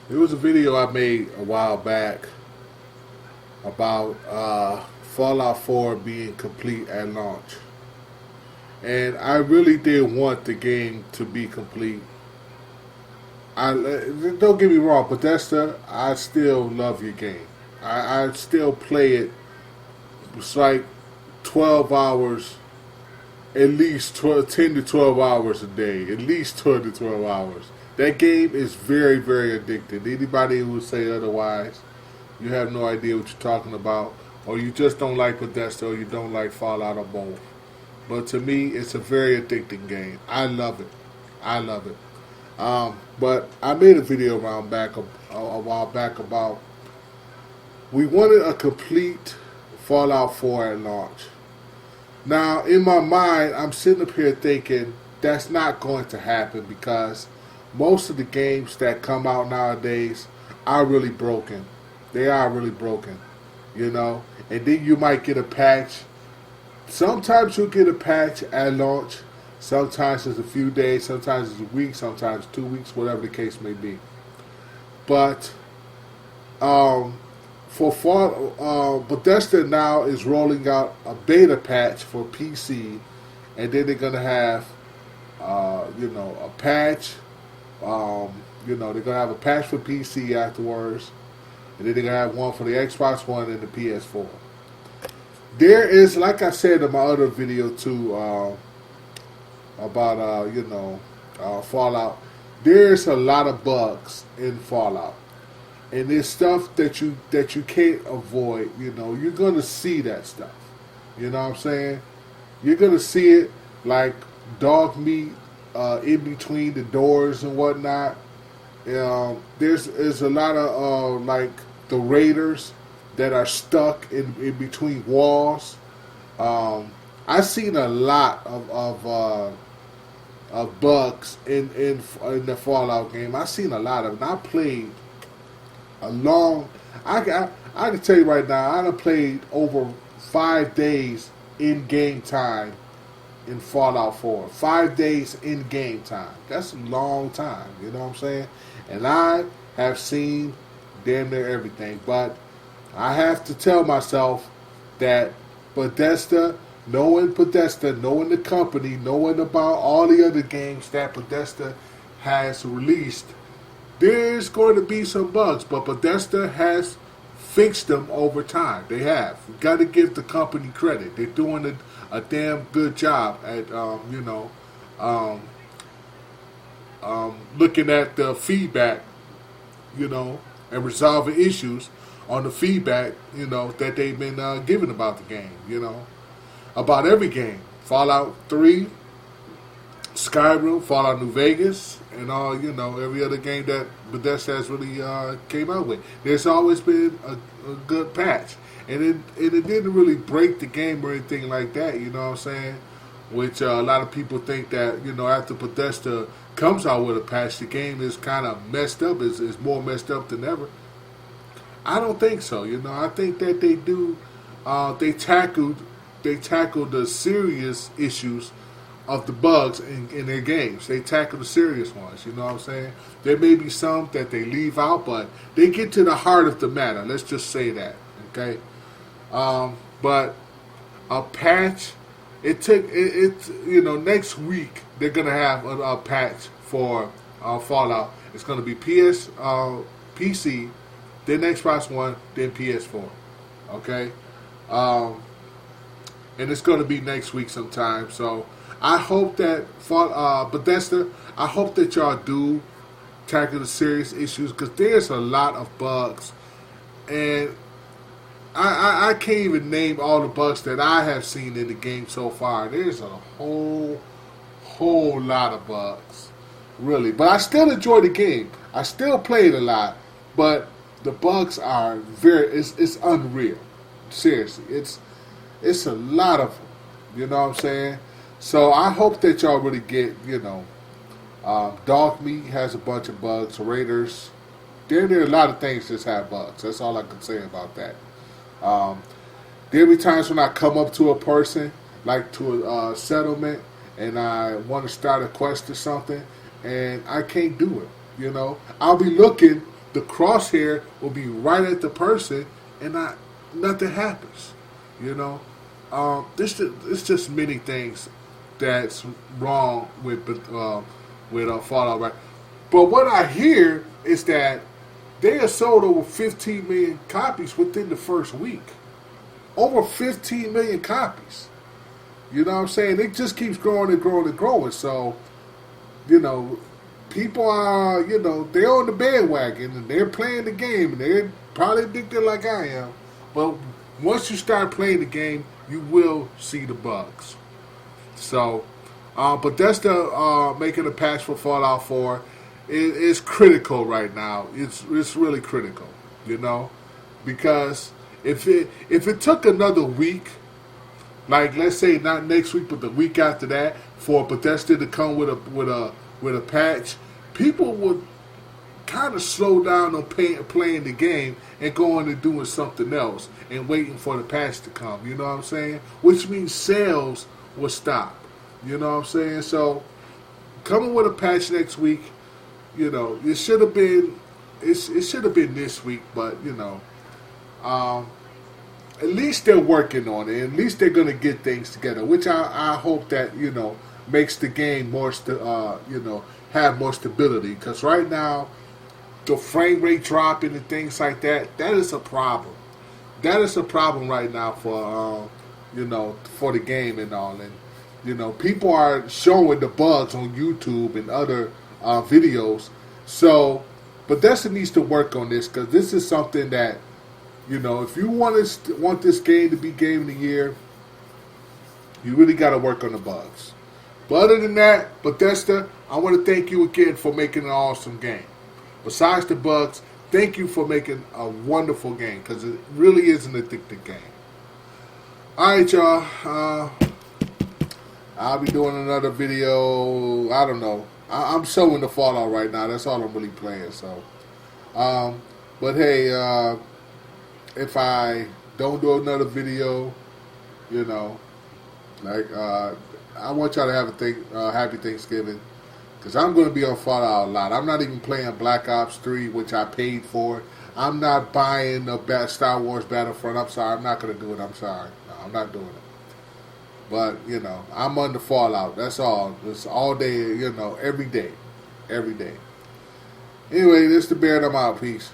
There was a video I made a while back about Fallout 4 being complete at launch. And I really did want the game to be complete. Don't get me wrong, Bethesda, I still love your game. I still play it. It's like 12 hours, at least 10 to 12 hours a day, at least 12 to 12 hours. That game is very, very addictive. Anybody who would say otherwise, you have no idea what you're talking about, or you just don't like Bethesda, or you don't like Fallout, or both. But to me, it's a very addicting game. I love it. I love it. But I made a video around back a while back about we wanted a complete Fallout 4 at launch. Now, in my mind, I'm sitting up here thinking that's not going to happen because most of the games that come out nowadays are really broken. They are really broken, you know. And then you might get a patch. Sometimes you'll get a patch at launch. Sometimes it's a few days. Sometimes it's a week. Sometimes 2 weeks. Whatever the case may be. But um, Bethesda now is rolling out a beta patch for PC, and then they're gonna have a patch. They're gonna have a patch for PC afterwards, and then they're gonna have one for the Xbox One and the PS4. There is, like I said in my other video too, about Fallout. There's a lot of bugs in Fallout, and there's stuff that you can't avoid. You know, you're gonna see that stuff. You know what I'm saying? You're gonna see it like dog meat in between the doors and whatnot. There's a lot of like the raiders that are stuck in between walls. I've seen a lot of bugs in the Fallout game. I've seen a lot of them. I played a long. I can tell you right now. I done played over 5 days in game time in Fallout 4. 5 days in game time. That's a long time. You know what I'm saying? And I have seen damn near everything. But I have to tell myself that knowing Bethesda, knowing the company, knowing about all the other games that Bethesda has released, there's going to be some bugs, but Bethesda has fixed them over time. They have. You got to give the company credit. They're doing a damn good job at um, looking at the feedback, and resolving issues on the feedback, that they've been giving about the game, about every game. Fallout 3, Skyrim, Fallout New Vegas, and all, every other game that Bethesda has really came out with. There's always been a good patch. And it didn't really break the game or anything like that, you know what I'm saying? Which a lot of people think that, after Bethesda comes out with a patch, the game is kind of messed up, is more messed up than ever. I don't think so. I think that they do. They tackled the serious issues of the bugs in their games. They tackle the serious ones. You know what I'm saying? There may be some that they leave out, but they get to the heart of the matter. Let's just say that. Okay. But a patch. It took next week they're gonna have a patch for Fallout. It's gonna be PC, then Xbox One, then PS4. Okay, and it's going to be next week sometime. So I hope that Bethesda, I hope that y'all do tackle the serious issues because there's a lot of bugs, and I can't even name all the bugs that I have seen in the game so far. There's a whole lot of bugs, really. But I still enjoy the game. I still play it a lot, but the bugs are it's unreal. Seriously, it's a lot of them. You know what I'm saying? So I hope that y'all really get, Dog Meat has a bunch of bugs. Raiders, there are a lot of things that have bugs. That's all I can say about that. Um, there be times when I come up to a person, like to a settlement, and I want to start a quest or something, and I can't do it. I'll be looking the crosshair will be right at the person, and nothing happens. You know, it's just many things that's wrong with Fallout, right? But what I hear is that they have sold over 15 million copies within the first week. Over 15 million copies. You know what I'm saying? It just keeps growing and growing and growing. So, you know, people are, you know, they're on the bandwagon and they're playing the game and they're probably addicted like I am. But once you start playing the game, you will see the bugs. So, Bethesda making a patch for Fallout 4 is critical right now. It's really critical, you know, because if it took another week, like let's say not next week but the week after that, for Bethesda to come with a patch, people would kind of slow down on playing the game and going and doing something else and waiting for the patch to come. You know what I'm saying? Which means sales will stop. You know what I'm saying? So coming with a patch next week, you know, it should have been this week, but you know, at least they're working on it. At least they're gonna get things together, which I hope that, you know, makes the game more you know, have more stability. Because right now, the frame rate dropping and things like that, that is a problem. That is a problem right now for you know, for the game and all. And you know, people are showing the bugs on YouTube and other videos. So Bethesda needs to work on this, because this is something that, you know, if you want this game to be Game of the Year, you really got to work on the bugs. But other than that, Bethesda, I want to thank you again for making an awesome game. Besides the bugs, thank you for making a wonderful game, because it really is an addictive game. Alright, y'all. I'll be doing another video. I don't know. I'm showing the Fallout right now. That's all I'm really playing. So, but hey, if I don't do another video, you know, like I want y'all to have a happy Thanksgiving, because I'm going to be on Fallout a lot. I'm not even playing Black Ops 3, which I paid for. I'm not buying the Star Wars Battlefront. I'm sorry. I'm not going to do it. I'm sorry. No, I'm not doing it. But, you know, I'm under Fallout. That's all. It's all day, you know, every day. Every day. Anyway, this is the Bear, and I'm out. Peace.